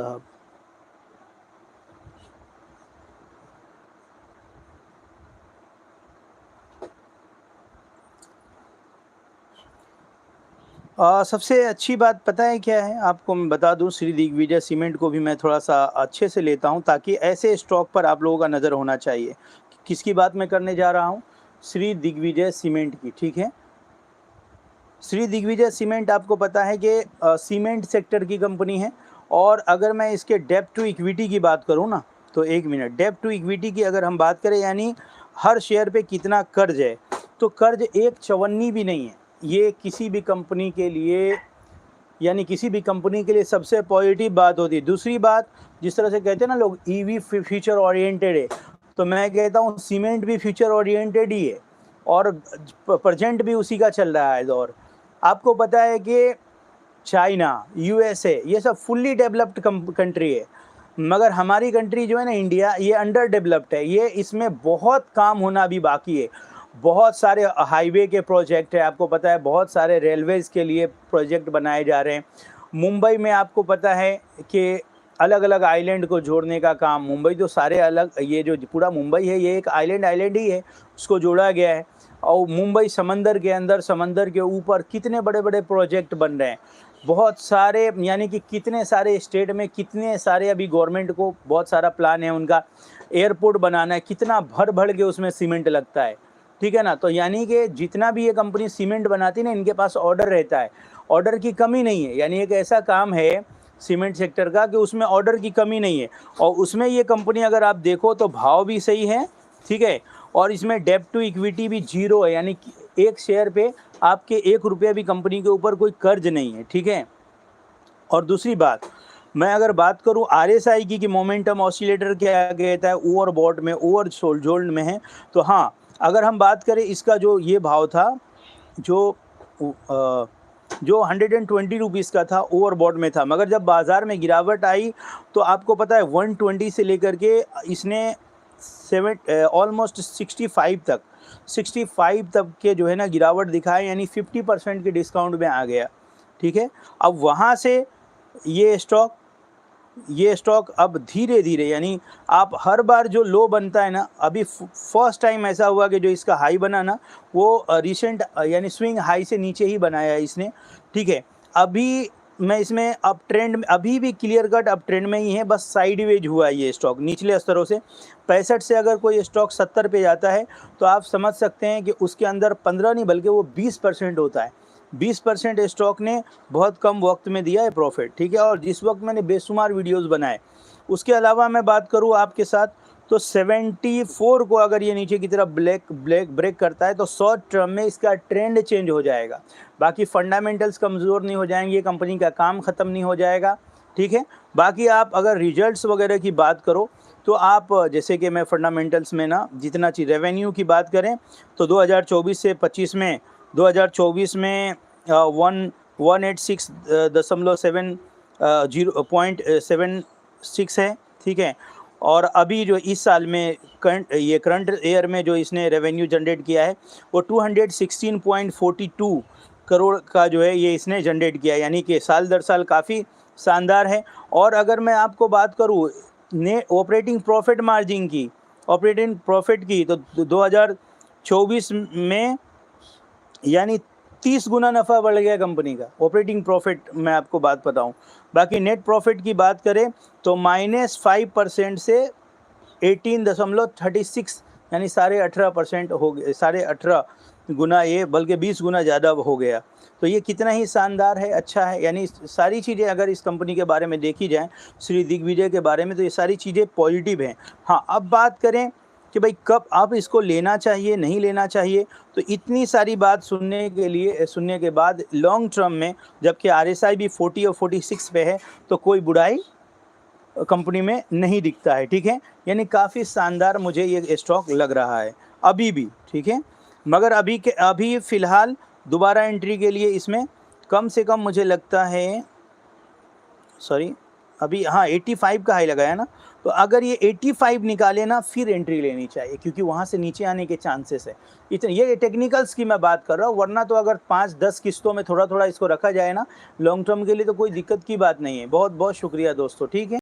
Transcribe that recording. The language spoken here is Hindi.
साहब। सबसे अच्छी बात पता है क्या है? आपको मैं बता दूँ, श्री दिग्विजय सीमेंट को भी मैं थोड़ा-सा अच्छे से लेता हूँ, ताकि ऐसे स्टॉक पर आप लोगों का नज़र होना चाहिए। किसकी बात मैं करने जा रहा हूँ? श्री दिग्विजय सीमेंट की, ठीक है? श्री दिग्विजय सीमेंट आपको पता है कि सीमेंट सेक्टर की कंपनी है। और अगर मैं इसके डेब्ट टू इक्विटी की बात करूँ ना, तो 1 मिनट, डेब्ट टू इक्विटी की अगर हम बात करें, यानी हर शेयर पे कितना कर्ज है, तो कर्ज एक चवन्नी भी नहीं है। ये किसी भी कंपनी के लिए, यानी किसी भी कंपनी के लिए सबसे पॉजिटिव बात होती है। दूसरी बात, जिस तरह से कहते हैं ना लोग, ईवी फ्यूचर ओरिएंटेड है, तो मैं कहता हूँ सीमेंट भी फ्यूचर ओरिएंटेड ही है, और प्रेजेंट भी उसी का चल रहा है दौर। आपको पता है कि चाइना, यूएसए, ये सब फुल्ली डेवलप्ड कंट्री है, मगर हमारी कंट्री जो है ना, इंडिया, ये अंडर डेवलप्ड है। ये इसमें बहुत काम होना अभी बाकी है। बहुत सारे हाईवे के प्रोजेक्ट है, आपको पता है, बहुत सारे रेलवेज़ के लिए प्रोजेक्ट बनाए जा रहे हैं। मुंबई में आपको पता है कि अलग अलग आइलैंड को जोड़ने का काम, मुंबई तो सारे अलग, ये जो पूरा मुंबई है ये एक आइलैंड ही है, उसको जोड़ा गया है। और मुंबई समंदर के अंदर, समंदर के ऊपर कितने बड़े बड़े प्रोजेक्ट बन रहे हैं, बहुत सारे, यानी कि कितने सारे स्टेट में, कितने सारे, अभी गवर्नमेंट को बहुत सारा प्लान है उनका, एयरपोर्ट बनाना है, कितना भर भर के उसमें सीमेंट लगता है, ठीक है ना। तो यानी कि जितना भी ये कंपनी सीमेंट बनाती है ना, इनके पास ऑर्डर रहता है, ऑर्डर की कमी नहीं है। यानी एक ऐसा काम है सीमेंट सेक्टर का कि उसमें ऑर्डर की कमी नहीं है। और उसमें ये कंपनी अगर आप देखो तो भाव भी सही है, ठीक है, और इसमें डेब्ट टू इक्विटी भी जीरो है, यानी कि एक शेयर पे आपके 1 रुपया भी कंपनी के ऊपर कोई कर्ज नहीं है, ठीक है। और दूसरी बात, मैं अगर बात करूं आरएसआई की कि मोमेंटम ऑसिलेटर क्या कहता है, ओवरबॉट में, ओवर सोल्ड में है, तो हाँ, अगर हम बात करें इसका जो ये भाव था, जो जो 120 रुपीज़ का था, ओवरबॉट में था, मगर जब बाज़ार में गिरावट आई तो आपको पता है 120 से लेकर के इसने ऑलमोस्ट 65 तक के जो है ना गिरावट दिखाए, यानी 50% के डिस्काउंट में आ गया, ठीक है। अब वहाँ से ये स्टॉक ये स्टॉक अब धीरे धीरे, यानी आप हर बार जो लो बनता है ना, अभी फर्स्ट टाइम ऐसा हुआ कि जो इसका हाई बना ना, वो रिसेंट, यानी स्विंग हाई से नीचे ही बनाया है इसने, ठीक है। अभी मैं इसमें अप ट्रेंड, अभी भी क्लियर कट अप ट्रेंड में ही है, बस साइडवेज हुआ है ये स्टॉक निचले स्तरों से। 65 से अगर कोई स्टॉक 70 पे जाता है, तो आप समझ सकते हैं कि उसके अंदर 15 नहीं बल्कि वो 20% होता है। 20% स्टॉक ने बहुत कम वक्त में दिया है प्रॉफिट, ठीक है। और जिस वक्त मैंने बेशुमार वीडियोस बनाए, उसके अलावा मैं बात करूँ आपके साथ, तो 74 को अगर ये नीचे की तरफ ब्रेक करता है, तो शॉर्ट टर्म में इसका ट्रेंड चेंज हो जाएगा। बाकी फंडामेंटल्स कमज़ोर नहीं हो जाएंगे, कंपनी का काम ख़त्म नहीं हो जाएगा, ठीक है। बाकी आप अगर रिजल्ट्स वगैरह की बात करो, तो आप जैसे कि मैं फंडामेंटल्स में ना, जितना चीज़ रेवेन्यू की बात करें, तो 2024 से 25 में, 2024 में 186.7 0.76 है, ठीक है। और अभी जो इस साल में करंट ईयर में जो इसने रेवेन्यू जनरेट किया है, वो 216.42 करोड़ का जो है ये इसने जनरेट किया है, यानी कि साल दर साल काफ़ी शानदार है। और अगर मैं आपको बात करूँ ने ऑपरेटिंग प्रॉफिट मार्जिन की, ऑपरेटिंग प्रॉफिट की, तो 2024 में यानी 30 गुना नफ़ा बढ़ गया कंपनी का ऑपरेटिंग प्रॉफिट, मैं आपको बात बताऊं। बाकी नेट प्रॉफिट की बात करें तो -5% से 18.36, यानी 18.5% हो गए, 18.5 गुना, ये बल्कि 20 गुना ज़्यादा हो गया। तो ये कितना ही शानदार है, अच्छा है। यानी सारी चीज़ें अगर इस कंपनी के बारे में देखी जाए, श्री दिग्विजय के बारे में, तो ये सारी चीज़ें पॉजिटिव हैं। हाँ, अब बात करें कि भाई कब आप इसको लेना चाहिए, नहीं लेना चाहिए, तो इतनी सारी बात सुनने के बाद लॉन्ग टर्म में, जबकि आरएसआई भी 40 और 46 पे है, तो कोई बुराई कंपनी में नहीं दिखता है, ठीक है। यानी काफ़ी शानदार मुझे ये स्टॉक लग रहा है अभी भी, ठीक है। मगर अभी फ़िलहाल दोबारा एंट्री के लिए इसमें कम से कम मुझे लगता है, सॉरी, अभी हाँ 85 का हाई लगाया ना, तो अगर ये 85 निकाले ना फिर एंट्री लेनी चाहिए, क्योंकि वहाँ से नीचे आने के चांसेस है। इतने ये टेक्निकल्स की मैं बात कर रहा हूँ, वरना तो अगर 5-10 किस्तों में थोड़ा थोड़ा इसको रखा जाए ना लॉन्ग टर्म के लिए, तो कोई दिक्कत की बात नहीं है। बहुत बहुत शुक्रिया दोस्तों, ठीक है।